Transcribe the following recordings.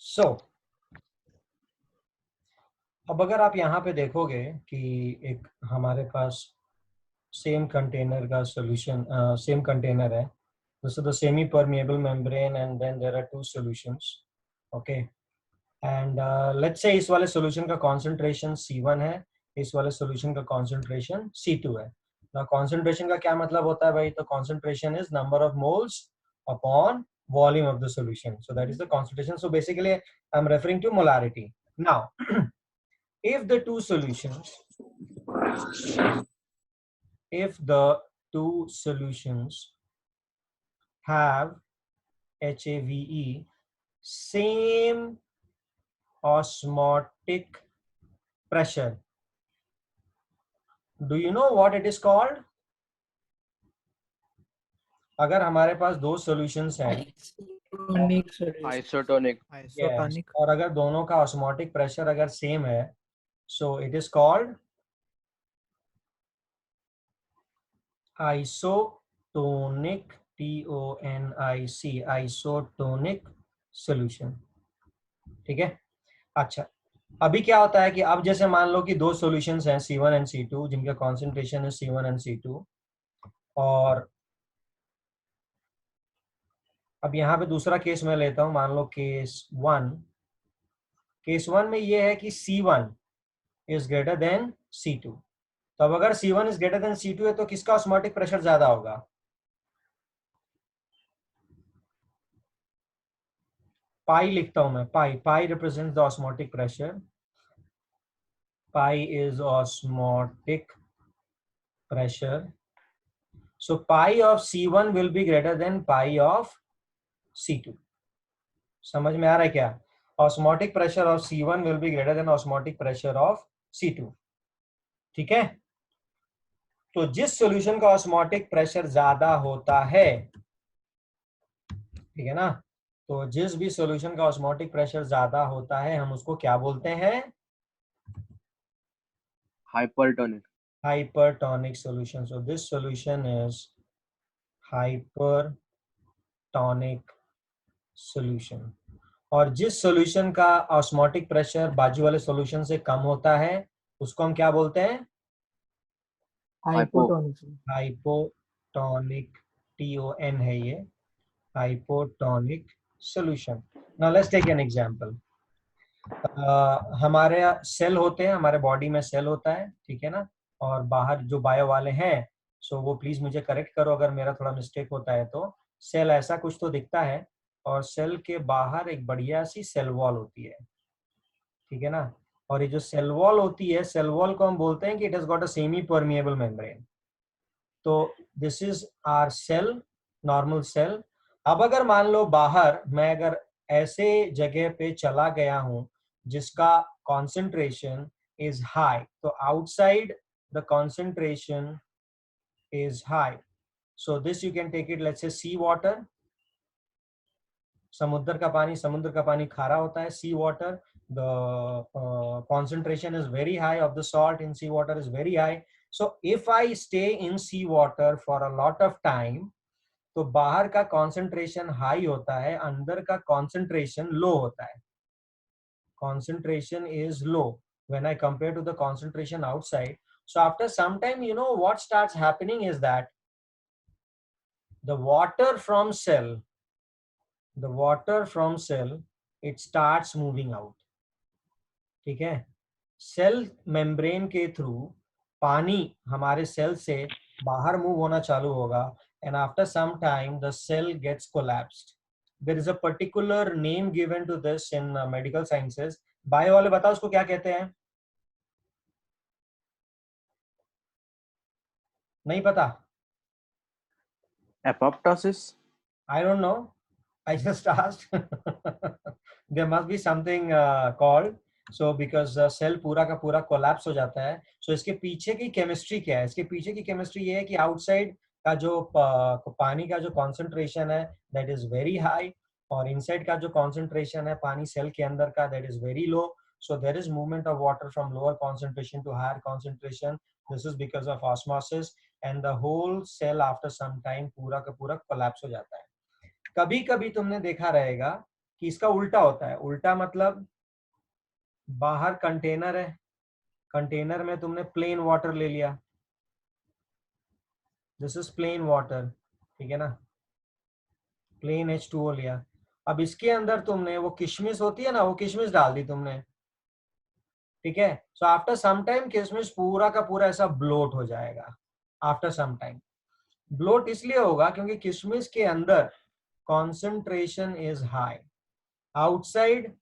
So, अब अगर आप यहाँ पे देखोगे कि एक हमारे पास सेम कंटेनर का सॉल्यूशन, सेम कंटेनर है, this is the semi permeable membrane and then there are two solutions. Okay, and let's say इस वाले solution का concentration C1 है, इस वाले solution का concentration C2 है. Now concentration का क्या मतलब होता है भाई? तो concentration is number of moles upon volume of the solution. So that is the concentration. So basically I'm referring to molarity. Now if the two solutions have HAVE same osmotic pressure, do you know what it is called? अगर हमारे पास दो solutions हैं, isotonic yes, और अगर दोनों का osmotic pressure अगर same है, so it is called isotonic, TONIC, isotonic solution. ठीक है. अच्छा, अभी क्या होता है कि अब जैसे मान लो कि दो सॉल्यूशंस हैं C1 एंड C2 जिनका कॉन्सेंट्रेशन है C1 एंड C2, और अब यहाँ पे दूसरा केस मैं लेता हूं, मान लो केस वन में ये है कि C1 is greater than C2. तो अब अगर C1 is greater than C2 है तो किसका ऑस्मोटिक प्रेशर ज्यादा होगा? पाई लिखता हूं मैं, pi represents the osmotic pressure. Pi is osmotic pressure. So pi of C1 will be greater than pi of C2. समझ में आ रहा है क्या? Osmotic pressure of C1 will be greater than osmotic pressure of C2. ठीक है. तो जिस solution का ऑस्मोटिक प्रेशर ज्यादा होता है, ठीक है ना, तो जिस भी सॉल्यूशन का ऑस्मोटिक प्रेशर ज्यादा होता है हम उसको क्या बोलते हैं? Hypertonic. Hypertonic solution. So this solution is hypertonic solution. और जिस सॉल्यूशन का ऑस्मोटिक प्रेशर बाजू वाले सॉल्यूशन से कम होता है उसको हम क्या बोलते हैं? हाइपोटोनिक. TON है ये, hypotonic solution. Now let's take an example. हमारे सेल होते हैं, हमारे बॉडी में सेल होता है, ठीक है ना, और बाहर जो बायो वाले हैं, सो वो प्लीज मुझे करेक्ट करो अगर मेरा थोड़ा मिस्टेक होता है तो. सेल ऐसा कुछ तो दिखता है और सेल के बाहर एक बढ़िया सी सेल वॉल होती है, ठीक है ना. और ये जो सेल वॉल होती है, सेल वॉल को हम बोलते हैं कि it has got a semi permeable membrane. तो this is our cell, normal cell. अब अगर मान लो बाहर मैं अगर ऐसे जगह पे चला गया हूं जिसका कॉन्सेंट्रेशन इज हाई, तो outside the concentration is high. So this you can take it, let's say sea water. समुद्र का पानी खारा होता है. Sea water, the concentration is very high of the salt in sea water is very high. So if I stay in sea water for a lot of time, तो बाहर का concentration high होता है, अंदर का concentration low होता है. Concentration is low when I compare to the concentration outside. So after some time, you know what starts happening is that the water from cell, it starts moving out. ठीक है. Cell membrane के through पानी हमारे cell से बाहर move होना चालू होगा, and after some time the cell gets collapsed. There is a particular name given to this in medical sciences. Bio वाले बताओ उसको क्या कहते हैं? नहीं पता? Apoptosis. I don't know. I just asked. There must be something called. So because cell पूरा का पूरा कोलैप्स हो जाता है. So इसके पीछे की केमिस्ट्री क्या है? इसके पीछे की केमिस्ट्री ये है कि आउटसाइड का जो पानी का जो कॉन्सेंट्रेशन है दैट इज वेरी हाई, और इनसाइड का जो कॉन्सेंट्रेशन है पानी सेल के अंदर का that is very low. So there is movement of water from lower concentration to higher concentration. This is because of osmosis, and the whole cell after some time पूरा का पूरा कोलैप्स हो जाता है. कभी कभी तुमने देखा रहेगा कि इसका उल्टा होता है। उल्टा मतलब बाहर कंटेनर है, कंटेनर में तुमने प्लेन वाटर ले लिया, दिस इज प्लेन वाटर, ठीक है ना, प्लेन H2O लिया। अब इसके अंदर तुमने वो किशमिश होती है ना, वो किशमिश डाल दी तुमने, ठीक है। सो आफ्टर सम टाइम किशमिश पूरा का पूरा ऐसा ब्लोट हो जाएगा। आफ्टर सम टाइम ब्लोट इसलिए होगा क्योंकि किशमिश के अंदर concentration is high, outside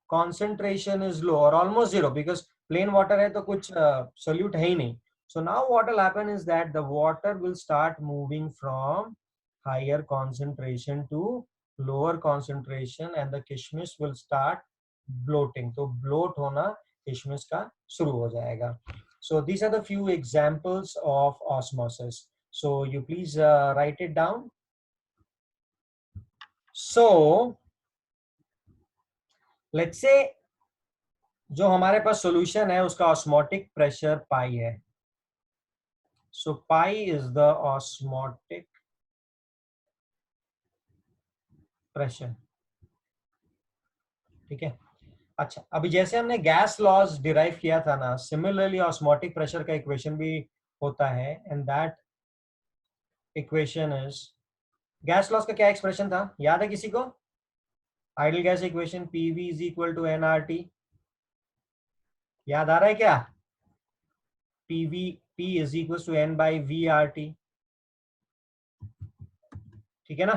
concentration is low और almost zero, because plain water है तो कुछ सोल्यूट है ही नहीं। So now what will happen is that the water will start moving from higher concentration to lower concentration and the kishmish will start bloating. तो bloat होना kishmish का शुरू हो जाएगा. So these are the few examples of osmosis. So you please write it down. So let's say जो हमारे पास solution है उसका osmotic pressure pi है. So pi is the osmotic pressure. ठीक है. अच्छा, अभी जैसे हमने गैस लॉज डिराइव किया था ना, सिमिलरली ऑस्मोटिक प्रेशर का इक्वेशन भी होता है and that equation is, gas laws का क्या एक्सप्रेशन था याद है किसी को? Ideal gas equation PV is equal to NRT, याद आ रहा है क्या? PV P is equal to N by V R T, ठीक है ना।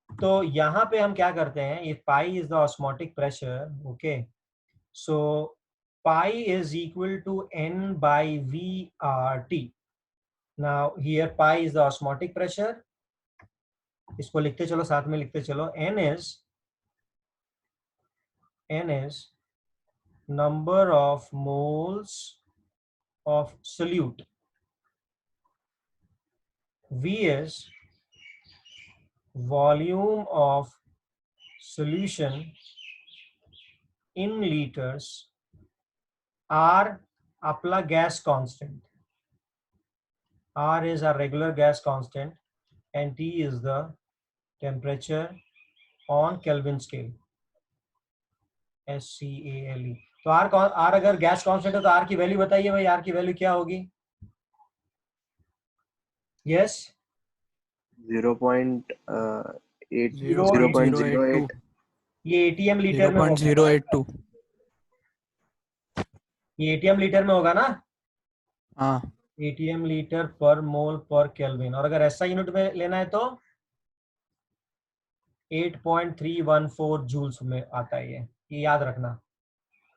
तो यहां पे हम क्या करते हैं, if pi is the osmotic pressure, okay, so pi is equal to n by VRT. Now here pi is the osmotic pressure, इसको लिखते चलो, साथ में लिखते चलो, n is number of moles of solute, V is volume of solution in liters, R अपना gas constant, R is our regular gas constant and T is the temperature on Kelvin scale, SCALE. तो R अगर gas constant है तो R की value बताइए भाई, R की value क्या होगी? यस 0.008. ये एटीएम लीटर में होगा, 0.082. ये एटीएम लीटर में होगा ना, हाँ, एटीएम लीटर पर मोल पर केल्विन, और अगर ऐसा यूनिट में लेना है तो 8.314 जूल्स में आता है, ये याद रखना।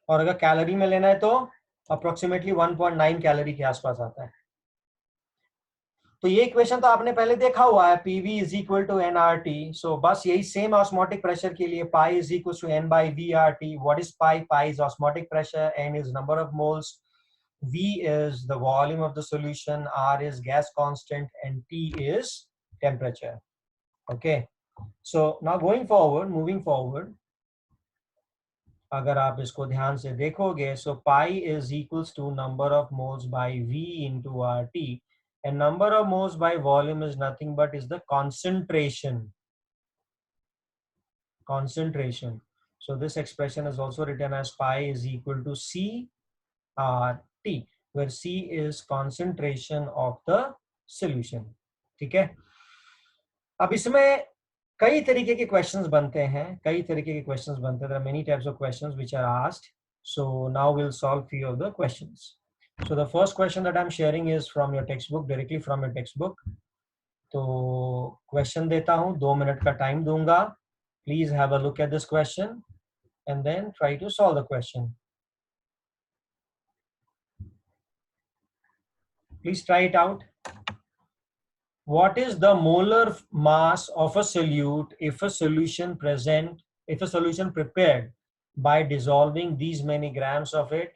और अगर कैलोरी में लेना है तो अप्रोक्सीमेटली 1.9 कैलोरी के आसपास आता है। तो ये इक्वेशन तो आपने पहले देखा हुआ है, PV is equal to NRT। So बस यही सेम ऑस्मोटिक प्रेशर के लिए pi is equal to N by VRT। What is pi? Pi is osmotic pressure, N is number of moles, V is the volume of the solution, R is gas constant, and T is temperature. Okay, so now moving forward, अगर आप इसको ध्यान से देखोगे, so pi is equals to number of moles by V into RT, and number of moles by volume is nothing but is the concentration. So this expression is also written as pi is equal to CRT, where C is concentration of the solution. ठीक है, अब इसमें कई तरीके के questions बनते हैं, there are many types of questions which are asked. So now we'll solve few of the questions. So the first question that I'm sharing is from your textbook, directly from your textbook. तो question देता हूं, 2 minute का time दूंगा, please have a look at this question and then try to solve the question. Please try it out. What is the molar mass of a solute if a solution prepared by dissolving these many grams of it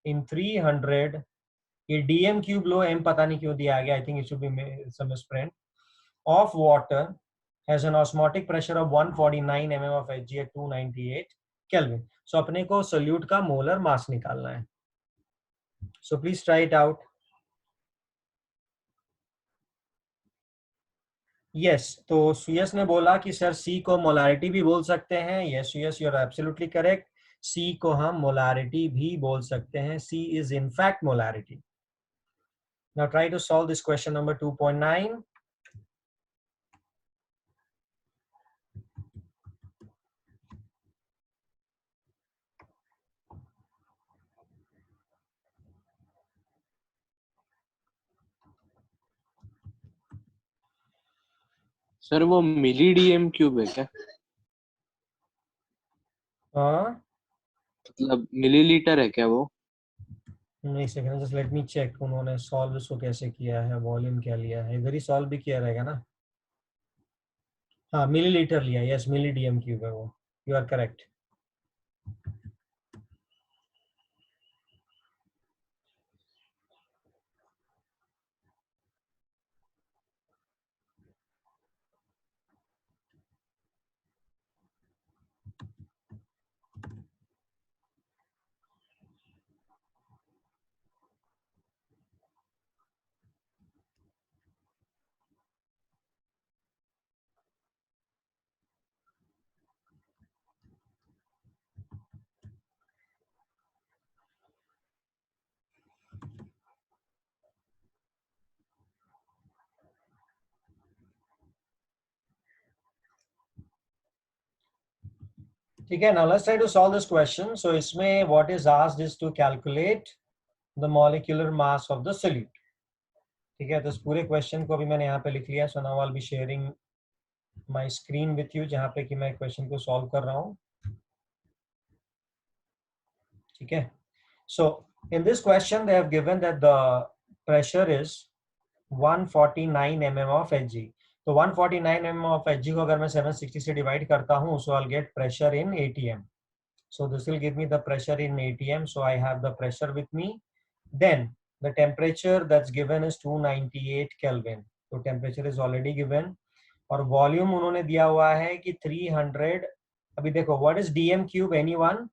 in 300, ये dm cube लो, m पता नहीं क्यों दिया गया, I think it should be some misprint, of water has an osmotic pressure of 149 mm of Hg at 298 Kelvin. So अपने को solute का molar mass निकालना है. So please try it out. Yes, तो सुयस ने बोला कि सर सी को मोलारिटी भी बोल सकते हैं. Yes Suyash, you are absolutely correct. C को हम मोलारिटी भी बोल सकते हैं. C is in fact molarity. Now try to solve this question number 2.9. Sir वो मिलीडीएम क्यूब है क्या? हाँ, मतलब मिलीलीटर है क्या वो? नहीं second, just let me check उन्होंने सॉल्व इसको कैसे किया है, वॉल्यूम क्या लिया है. इधर ही सॉल्व भी किया रहेगा ना. हाँ, मिलीलीटर लिया. यस, मिली डीएम क्यूब है वो. You are correct. ठीक है, now let's try to solve this question. So इसमें what is asked is to calculate the molecular mass of the solute. ठीक है, तो इस पूरे क्वेश्चन को अभी मैंने यहाँ पे लिख लिया. So now I will be sharing my screen with you, जहाँ पे कि मैं क्वेश्चन को सॉल्व कर रहा हूँ. ठीक है, so in this question they have given that the pressure is 149 mm of Hg. तो 149 mm of Hg को अगर मैं 760 से डिवाइड करता हूँ, so I'll get pressure in ATM. So this will give me the pressure in ATM. So I have the pressure with me. Then the temperature that's given is 298 Kelvin. So temperature is already given. और volume उन्होंने दिया हुआ है कि 300. अभी देखो, what is dm cube? Anyone?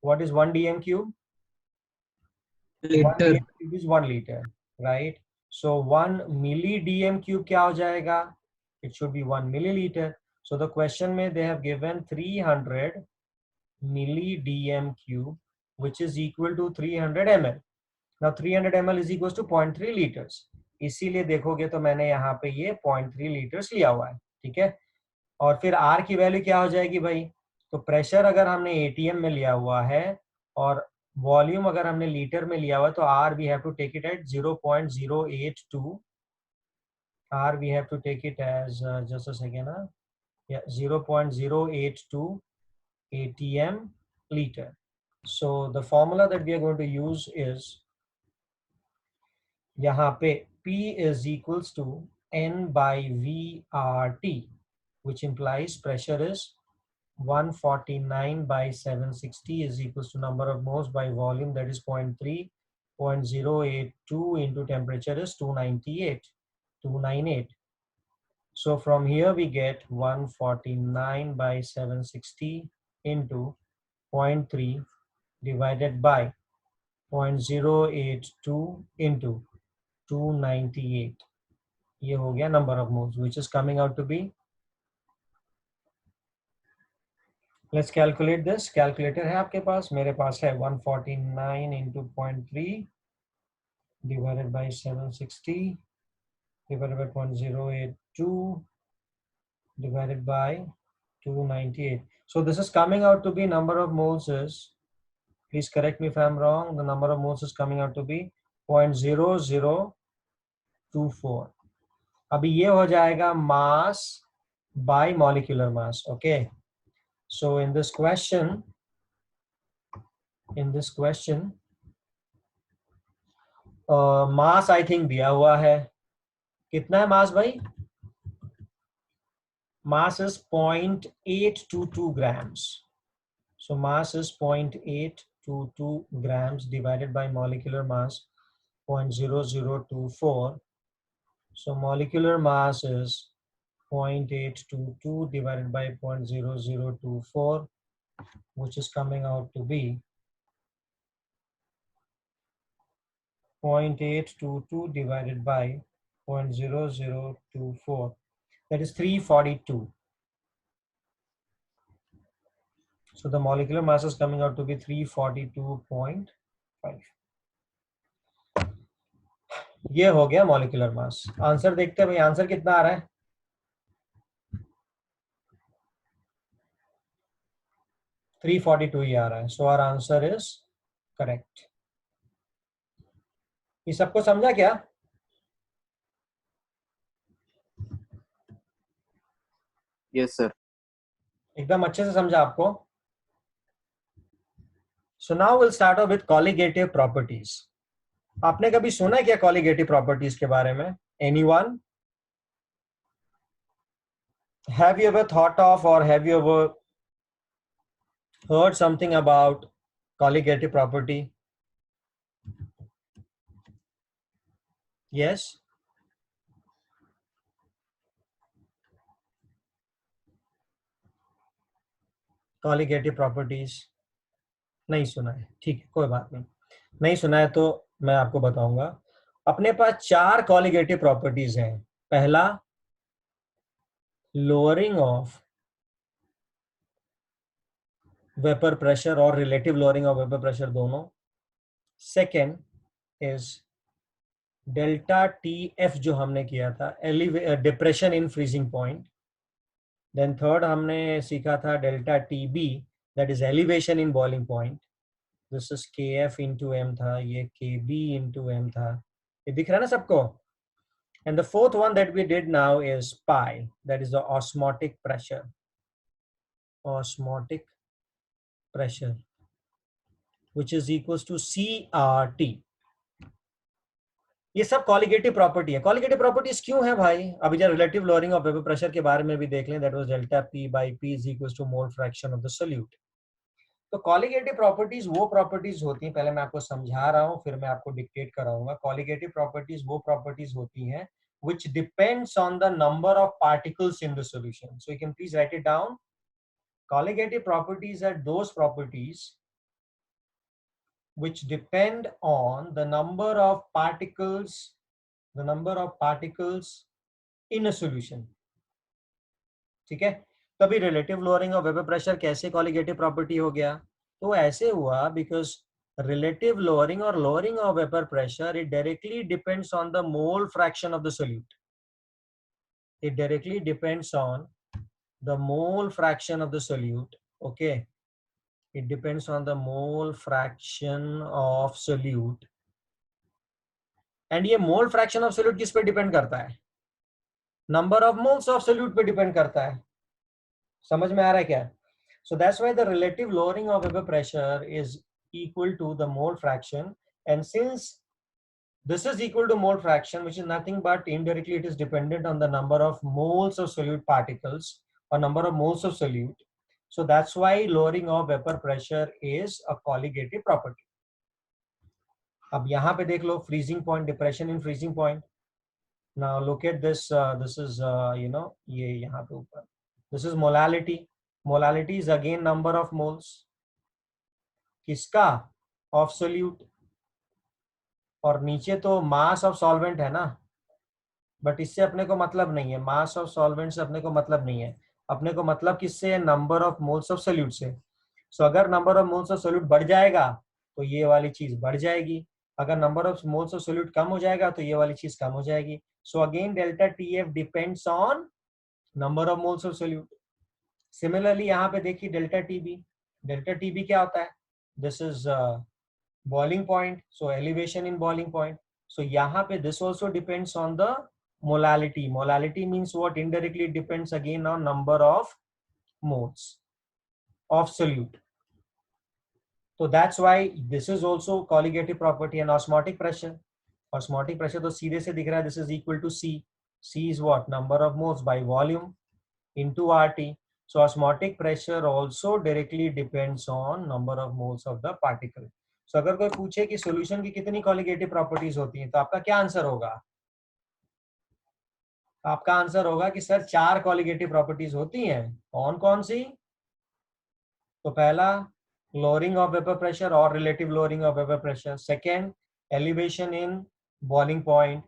What is 1 dm cube? 1 litre. dm cube is 1 liter, right? So 1 milli dm cube क्या हो जाएगा? It should be 1 milliliter. So the question में they have given 300 milli dm cube, which is equal to 300 ml. Now 300 ml is equals to 0.3 liters. इसीलिए देखोगे तो मैंने यहाँ पे ये 0.3 लीटर्स लिया हुआ है. ठीक है, और फिर R की वैल्यू क्या हो जाएगी भाई? तो प्रेशर अगर हमने एटीएम में लिया हुआ है और वॉल्यूम अगर हमने लीटर में लिया हुआ है, तो R we have to take it at 0.082. R we have to take it as just a second, yeah, 0.082 atm liter. So the formula that we are going to use is यहाँ पे P is equals to N by VRT, which implies pressure is 149 by 760 is equals to number of moles by volume, that is 0.3, 0.082 into temperature is 298. So from here we get 149 by 760 into 0.3 divided by 0.082 into 298. ये हो गया number of moles, which is coming out to be, let's calculate this. Calculator है आपके पास, मेरे पास है 149 into 0.3 divided by 760 divided by 0.082 divided by 298. So this is coming out to be number of moles is, please correct me if I'm wrong, the number of moles is coming out to be 0.0024. अभी ये हो जाएगा mass by molecular mass. Okay, so in this question mass I think दिया हुआ है. कितना है मास भाई? Mass is 0.822 grams. So mass is 0.822 grams divided by molecular mass 0.0024. So molecular mass is 0.822 divided by 0.0024, which is coming out to be 0.822 divided by 0.0024. that is 342. So the molecular mass is coming out to be 342.5. ये हो गया molecular mass. Answer देखते हैं भाई, answer कितना आ रहा है. 342 ही आ रहा है. So our answer is correct. ये सबको समझा क्या? Yes sir. एकदम अच्छे से समझा आपको. So now will start off with colligative properties. आपने कभी सुना है क्या कॉलिगेटिव प्रॉपर्टीज के बारे में? Anyone? Have you ever thought of और have you ever heard something about colligative property? Yes. Colligative properties नहीं सुना है. ठीक है, कोई बात नहीं. नहीं सुना है तो मैं आपको बताऊंगा. अपने पास 4 कॉलिगेटिव प्रॉपर्टीज हैं. पहला, लोअरिंग ऑफ वेपर प्रेशर और relative lowering of vapour pressure दोनों. Second is delta T F जो हमने किया था, depression in freezing point. Then third हमने सीखा था delta T B, that is elevation in boiling point. This is K F into M था, ये के बी इंटू एम था. ये दिख रहा है ना सबको? And the fourth one that we did now is pi, that is the osmotic pressure. Osmotic pressure, which is equals to CRT. ये सब कॉलिगेटिव प्रॉपर्टी है. कॉलिगेटिव प्रॉपर्टीज क्यों है भाई? अभी जब relative lowering of vapour pressure के बारे में भी देख लें, that was delta P by P is equals to mole fraction of the solute. तो कॉलिगेटिव प्रॉपर्टीज वो प्रॉपर्टीज होती हैं, पहले मैं आपको समझा रहा हूं फिर मैं आपको डिक्टेट कराऊंगा. कॉलिगेटिव प्रॉपर्टीज वो प्रॉपर्टीज होती हैं which depends on the number of particles in the solution. So you can please write it down. Colligative properties are those properties which depend on the number of particles in a solution. ठीक है. तभी relative lowering of vapour pressure कैसे colligative property हो गया? तो ऐसे हुआ because relative lowering or lowering of vapor pressure, it directly depends on the mole fraction of the solute. It directly depends on the mole fraction of the solute. Okay, it depends on the mole fraction of solute. and ये mole fraction of solute किस पे depend करता है? number of moles of solute पे depend करता है. समझ में आ रहा है क्या? So that's why the relative lowering of vapor pressure is equal to the mole fraction, and since this is equal to mole fraction, which is nothing but indirectly it is dependent on the number of moles of solute particles or number of moles of solute. So that's why lowering of vapor pressure is a colligative property. अब यहाँ पे देख लो freezing point, depression in freezing point. Now look at this. This is ये यहाँ पे ऊपर. This is molality. Molality is again number of moles. किसका? Of solute. और नीचे तो मास ऑफ सॉल्वेंट है ना, बट इससे अपने को मतलब नहीं है. मास ऑफ सॉल्वेंट से अपने को मतलब नहीं है. अपने को मतलब किससे है? Number of moles of solute से. सो अगर number of moles of solute बढ़ जाएगा तो ये वाली चीज बढ़ जाएगी. अगर number of moles of solute कम हो जाएगा तो ये वाली चीज कम हो जाएगी. So again delta T F depends on number of moles of solute. Similarly यहाँ पे देखिए delta T B. Delta T B क्या होता है? This is boiling point, so elevation in boiling point. So yahan pe this also depends on the molality. Molality means what? Indirectly it depends again on number of moles of solute. So that's why this is also colligative property. And osmotic pressure to सीधे से दिख रहा है. This is equal to C. C is what? Number of moles by volume into RT. So osmotic pressure also directly depends on number of moles of the particle. So अगर कोई पूछे कि solution की कितनी कॉलिगेटिव प्रॉपर्टीज होती हैं तो आपका क्या आंसर होगा? आपका आंसर होगा कि सर 4 कॉलिगेटिव प्रॉपर्टीज होती हैं. कौन कौन सी? तो पहला लोअरिंग ऑफ वेपर प्रेशर और relative lowering of vapour pressure. Second elevation in boiling point.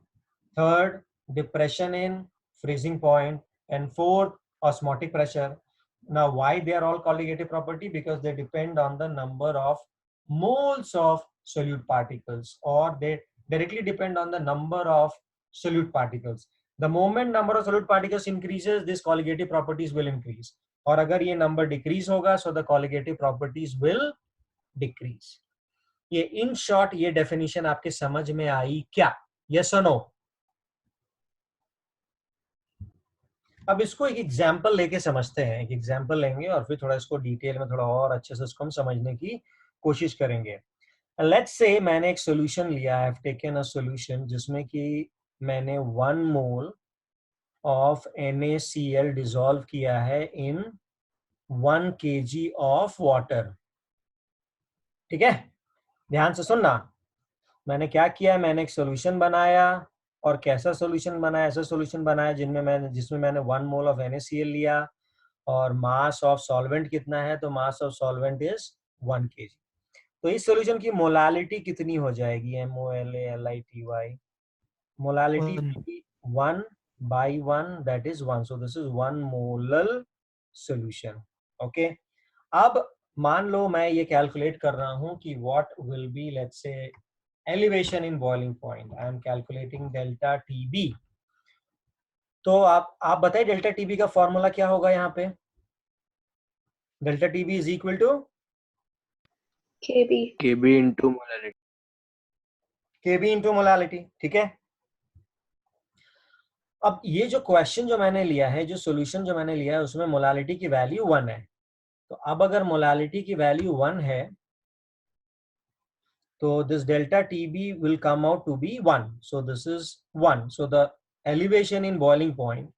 Third depression in freezing point. and fourth osmotic pressure. Now why they are all colligative property? Because they depend on the number of moles of solute particles, or they directly depend on the number of solute particles. The moment number of solute particles increases, these colligative properties will increase. और अगर ये number decrease होगा, so the colligative properties will decrease. ये in short ये definition आपके समझ में आई क्या? Yes or no? अब इसको एक एग्जाम्पल लेके समझते हैं. एक एग्जाम्पल लेंगे और फिर थोड़ा इसको डिटेल में थोड़ा और अच्छे से इसको हम समझने की कोशिश करेंगे. लेट्स से मैंने एक सॉल्यूशन लिया, I have taken a solution जिसमें कि मैंने 1 मोल ऑफ NaCl डिसॉल्व किया है इन 1 kg ऑफ वाटर. ठीक है, ध्यान से सुनना. मैंने क्या किया, मैंने एक सॉल्यूशन बनाया. और कैसा सॉल्यूशन बनाया? ऐसा सॉल्यूशन बनाया जिसमें मैंने 1 मोल ऑफ NaCl लिया. और मास ऑफ सॉल्वेंट कितना है? तो mass of solvent is 1 kg. तो इस सॉल्यूशन की मोलालिटी कितनी हो जाएगी? MOLALITY. Molality 1 by 1, that is 1. So this is 1 molal solution. Okay, अब मान लो मैं ये कैलकुलेट कर रहा हूं कि what will be, let's say, elevation in boiling point. I am calculating delta TB. तो आप बताइए डेल्टा TB का फॉर्मूला क्या होगा यहाँ पे? Delta TB is equal to KB into molarity. KB into molality. ठीक है, अब ये जो क्वेश्चन जो मैंने लिया है, जो सॉल्यूशन जो मैंने लिया है, उसमें मोलालिटी की वैल्यू 1 है. तो अब अगर मोलालिटी की वैल्यू 1 है तो this delta TB will come out to be 1. So this is 1. So the elevation in boiling point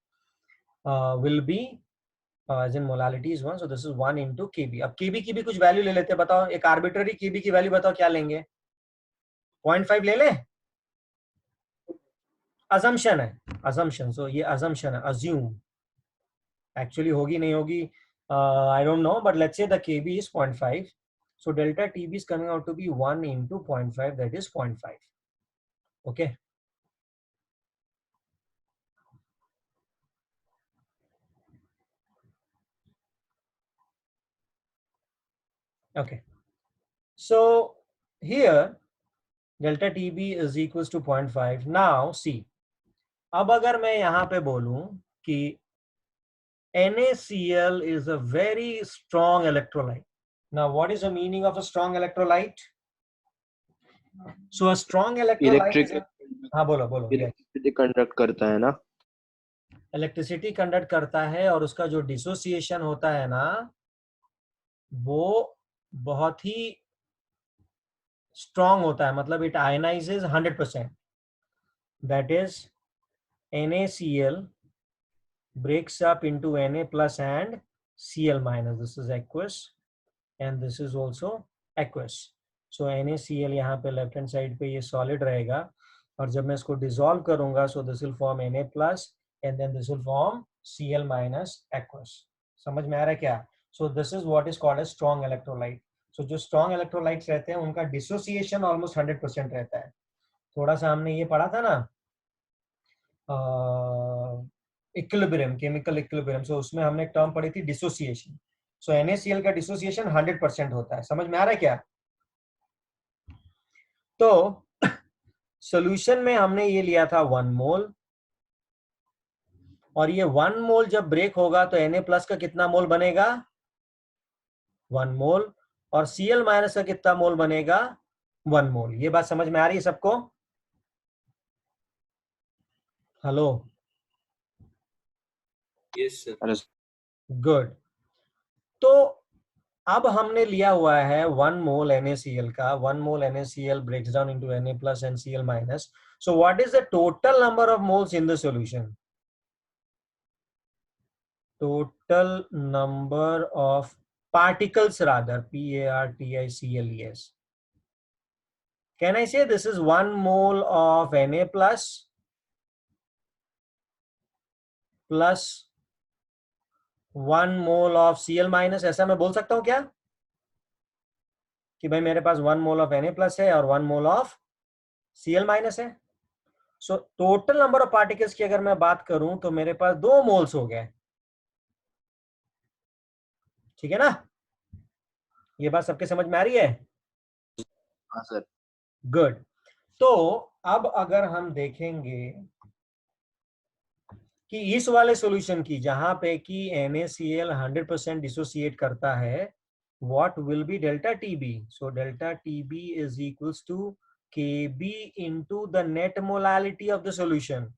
will be as in molality is 1. so this is 1 into KB. अब KB की भी कुछ value ले लेते हैं. बताओ एक आर्बिट्ररी KB की वैल्यू बताओ, क्या लेंगे? 0.5 ले ले. assumption है, assumption. so ये assumption है, assume. actually होगी नहीं होगी, I don't know, but let's say the KB is 0.5. so delta TB is coming out to be 1 into 0.5, that is 0.5. okay. Okay, so here delta TB is equals to 0.5. now see, अब अगर मैं यहाँ पे बोलूं कि NaCl is a very strong electrolyte. Now what is the meaning of a strong electrolyte? So a strong electrolyte is a, हाँ बोलो बोलो. इलेक्ट्रिसिटी कंडक्ट करता है ना? इलेक्ट्रिसिटी कंडक्ट करता है और उसका जो डिसोसिएशन होता है ना, वो बहुत ही स्ट्रॉन्ग होता है. मतलब it ionizes 100%. That is NaCl breaks up into Na plus and Cl minus. this is aqueous and this is also aqueous. so NaCl यहाँ पे लेफ्ट हैंड साइड पे ये सॉलिड रहेगा और जब मैं इसको डिसॉल्व करूंगा so this will form Na plus and then this will form Cl minus aqueous. समझ में आ रहा है क्या? so this is what is called as strong electrolyte. so जो strong electrolytes रहते हैं उनका dissociation almost 100% रहता है. थोड़ा सा हमने ये पढ़ा था ना इक्विलिब्रियम, केमिकल इक्विलिब्रियम. सो उसमें हमने एक टर्म पढ़ी थी डिसोसिएशन. सो NaCl का डिसोसिएशन 100% होता है. समझ में आ रहा है क्या? तो सॉल्यूशन में हमने ये लिया था 1 मोल और ये 1 मोल जब ब्रेक होगा तो Na प्लस का कितना मोल बनेगा? 1 मोल. और Cl माइनस का कितना मोल बनेगा? 1 मोल. ये बात समझ में आ रही है सबको? हेलो? Yes sir. गुड. तो अब हमने लिया हुआ है 1 मोल NaCl का. 1 मोल NaCl breaks down into Na plus and Cl minus. So what is the total number of moles in the solution? Total number of particles rather, particles. Can I say this is 1 mole of Na plus 1 mole of Cl minus? ऐसा मैं बोल सकता हूं क्या कि भाई मेरे पास 1 mole of Na plus है और 1 मोल ऑफ Cl माइनस है? So total number of particles की अगर मैं बात करूं तो मेरे पास 2 मोल्स हो गए, ठीक है ना? ये बात सबके समझ में आ रही है? हाँ सर। गुड। तो अब अगर हम देखेंगे कि इस वाले सॉल्यूशन की, जहां पे कि NaCl 100% डिसोसिएट करता है, what will be delta TB? So delta TB is equals to Kb into the net molality of the solution.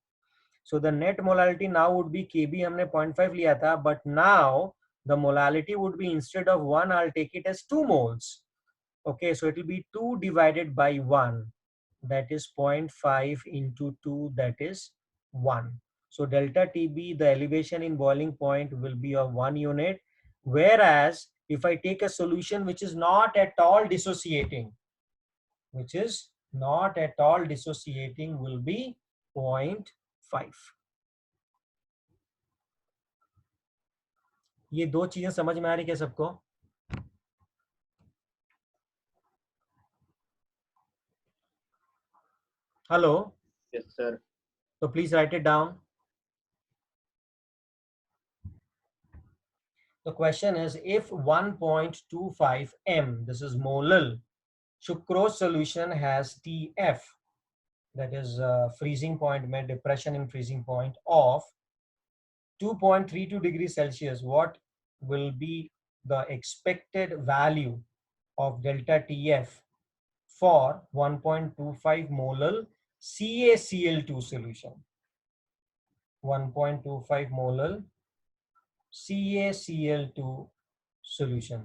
So the net molality now would be Kb, हमने 0.5 लिया था, but now the molality would be, instead of 1, I'll take it as 2 moles. Okay, so it will be 2 divided by 1, that is 0.5 into 2, that is 1. So delta TB, the elevation in boiling point, will be of 1 unit. Whereas if I take a solution which is not at all dissociating, will be 0.5. ये दो चीजें समझ में आ रही क्या सबको? Hello? Yes sir. तो please write it down. The question is, if 1.25 m, this is molal, sucrose solution has TF, that is freezing point में depression in freezing point of 2.32 degrees Celsius, what will be the expected value of delta TF for 1.25 molal CaCl2 solution? 1.25 molal CaCl2 solution.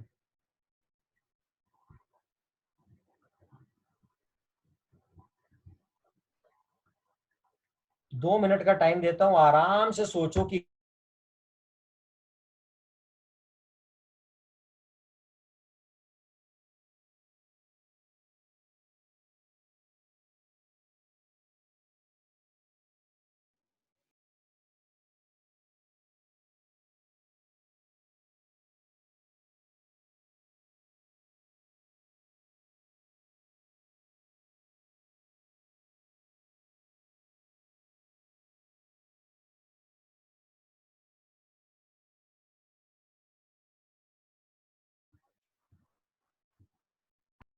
2 minute का time देता हूं, आराम से सोचो कि